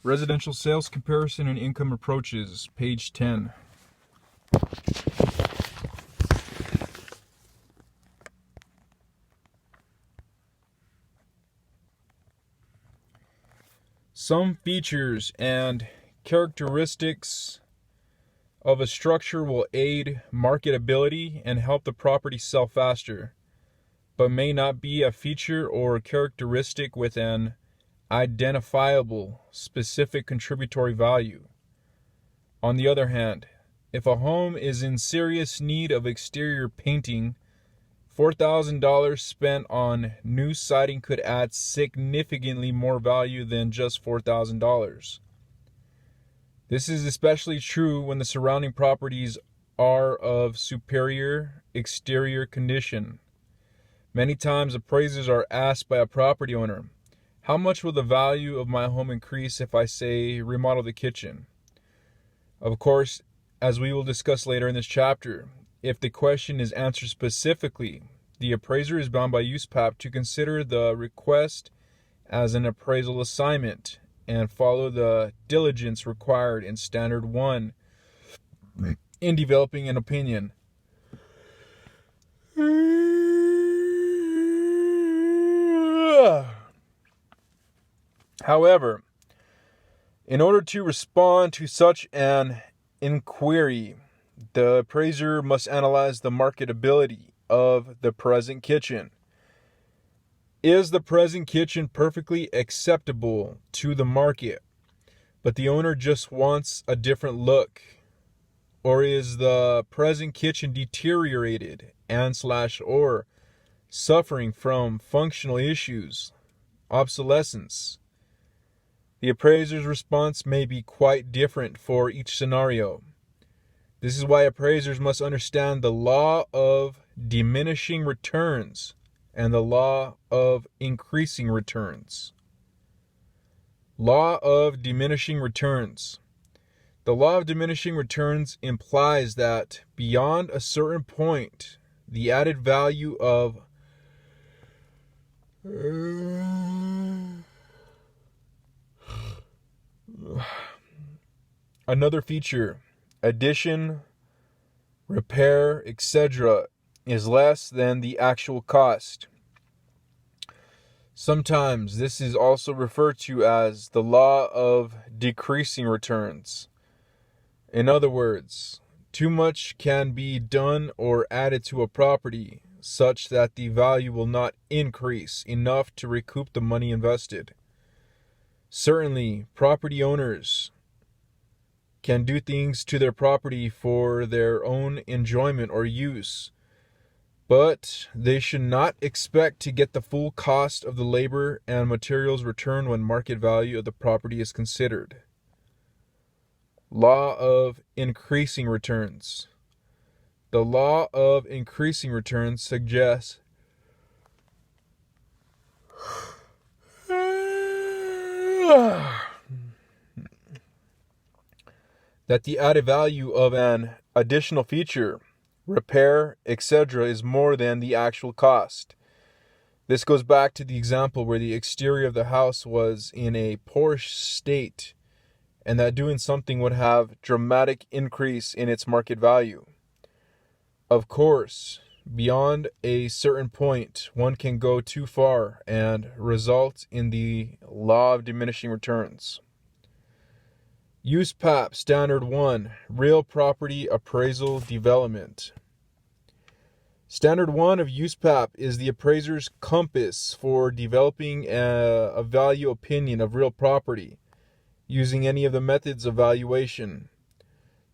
Residential sales comparison and income approaches, page 10. Some features and characteristics of a structure will aid marketability and help the property sell faster, but may not be a feature or characteristic with an identifiable specific contributory value. On the other hand, if a home is in serious need of exterior painting, $4,000 spent on new siding could add significantly more value than just $4,000. This is especially true when the surrounding properties are of superior exterior condition. Many times appraisers are asked by a property owner, how much will the value of my home increase if I say remodel the kitchen? Of course, as we will discuss later in this chapter, if the question is answered specifically, the appraiser is bound by USPAP to consider the request as an appraisal assignment and follow the diligence required in Standard 1 in developing an opinion. However, in order to respond to such an inquiry, the appraiser must analyze the marketability of the present kitchen. Is the present kitchen perfectly acceptable to the market, but the owner just wants a different look? Or is the present kitchen deteriorated and/or suffering from functional issues, obsolescence? The appraiser's response may be quite different for each scenario. This is why appraisers must understand the law of diminishing returns and the law of increasing returns. Law of diminishing returns. The law of diminishing returns implies that beyond a certain point, the added value of another feature, addition, repair, etc., is less than the actual cost. Sometimes this is also referred to as the law of decreasing returns. In other words, too much can be done or added to a property such that the value will not increase enough to recoup the money invested. Certainly, property owners can do things to their property for their own enjoyment or use, but they should not expect to get the full cost of the labor and materials returned when market value of the property is considered. Law of increasing returns. The law of increasing returns suggests that the added value of an additional feature, repair, etc. is more than the actual cost. This goes back to the example where the exterior of the house was in a poor state and that doing something would have dramatic increase in its market value. Of course, beyond a certain point, one can go too far and result in the law of diminishing returns. USPAP Standard 1, Real Property Appraisal Development. Standard 1 of USPAP is the appraiser's compass for developing a value opinion of real property using any of the methods of valuation.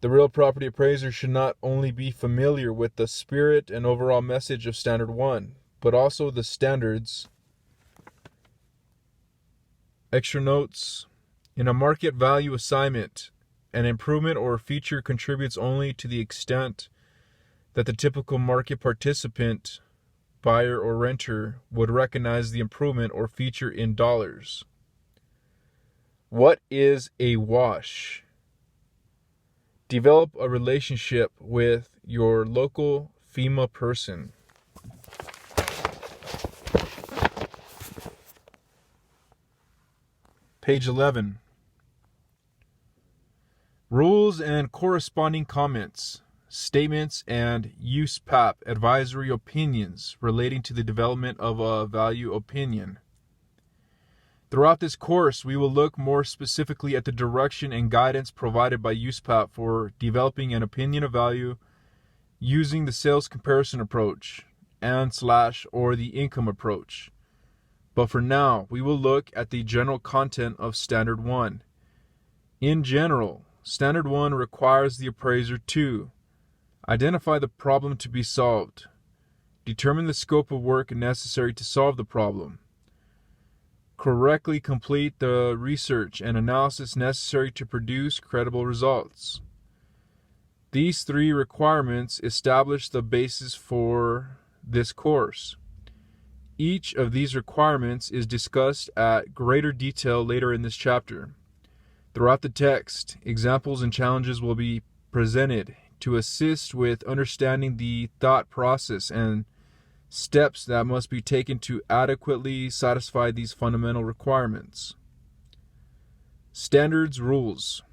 The real property appraiser should not only be familiar with the spirit and overall message of Standard 1, but also the standards. Extra notes. In a market value assignment, an improvement or feature contributes only to the extent that the typical market participant, buyer or renter, would recognize the improvement or feature in dollars. What is a wash? Develop a relationship with your local FEMA person. Page 11. Rules and corresponding comments, statements, and USPAP advisory opinions relating to the development of a value opinion. Throughout this course, we will look more specifically at the direction and guidance provided by USPAP for developing an opinion of value using the sales comparison approach or the income approach. But for now, we will look at the general content of Standard 1. In general, Standard 1 requires the appraiser to identify the problem to be solved, determine the scope of work necessary to solve the problem, correctly complete the research and analysis necessary to produce credible results. These three requirements establish the basis for this course. Each of these requirements is discussed at greater detail later in this chapter. Throughout the text, examples and challenges will be presented to assist with understanding the thought process and steps that must be taken to adequately satisfy these fundamental requirements. Standards Rules.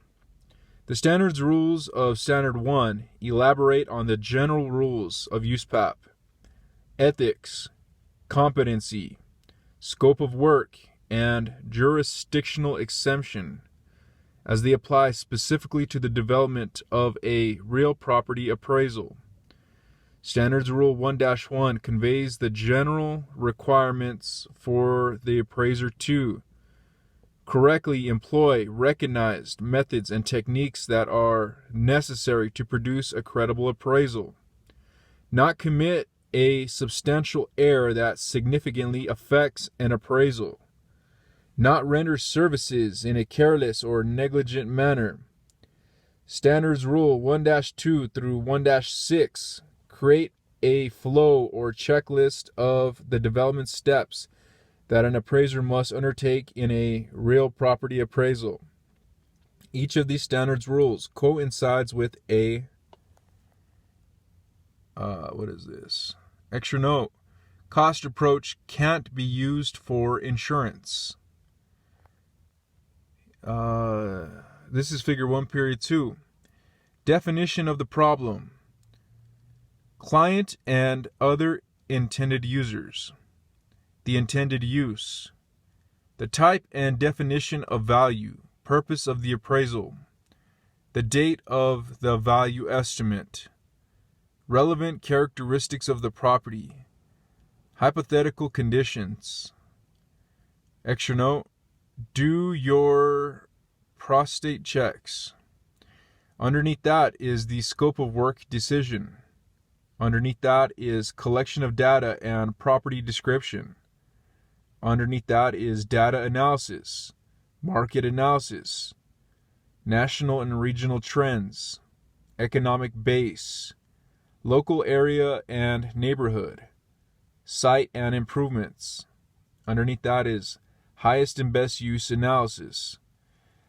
The standards rules of Standard 1 elaborate on the general rules of USPAP, ethics, competency, scope of work, and jurisdictional exemption as they apply specifically to the development of a real property appraisal. Standards Rule 1-1 conveys the general requirements for the appraiser to correctly employ recognized methods and techniques that are necessary to produce a credible appraisal, not commit a substantial error that significantly affects an appraisal, not render services in a careless or negligent manner. Standards Rule 1-2 through 1-6 create a flow or checklist of the development steps that an appraiser must undertake in a real property appraisal. Each of these standards rules coincides with a extra note. Cost approach can't be used for insurance. This is figure 1.2. Definition of the problem. Client and other intended users. The intended use. The type and definition of value. Purpose of the appraisal. The date of the value estimate. Relevant characteristics of the property. Hypothetical conditions. Extra note. Do your prostate checks. Underneath that is the scope of work decision. Underneath that is collection of data and property description. Underneath that is data analysis, market analysis, national and regional trends, economic base, local area and neighborhood, site and improvements. Underneath that is highest and best use analysis,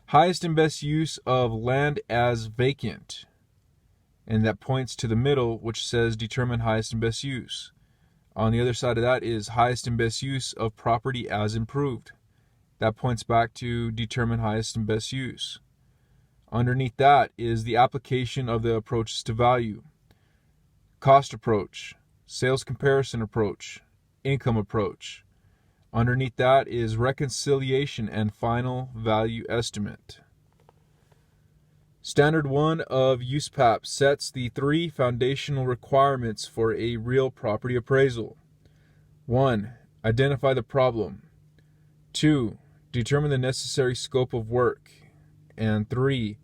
highest and best use of land as vacant, and that points to the middle, which says determine highest and best use. On the other side of that is highest and best use of property as improved. That points back to determine highest and best use. Underneath that is the application of the approaches to value. Cost approach, sales comparison approach, income approach. Underneath that is reconciliation and final value estimate. Standard 1 of USPAP sets the three foundational requirements for a real property appraisal. 1. Identify the problem. 2. Determine the necessary scope of work. And 3.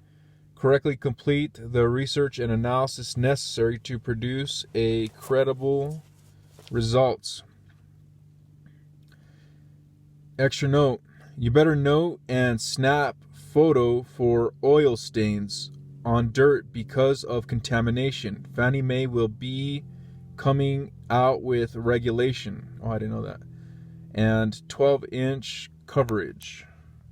Correctly complete the research and analysis necessary to produce a credible results. Extra note, you better note and snap photo for oil stains on dirt because of contamination. Fannie Mae will be coming out with regulation. Oh, I didn't know that. And 12-inch coverage.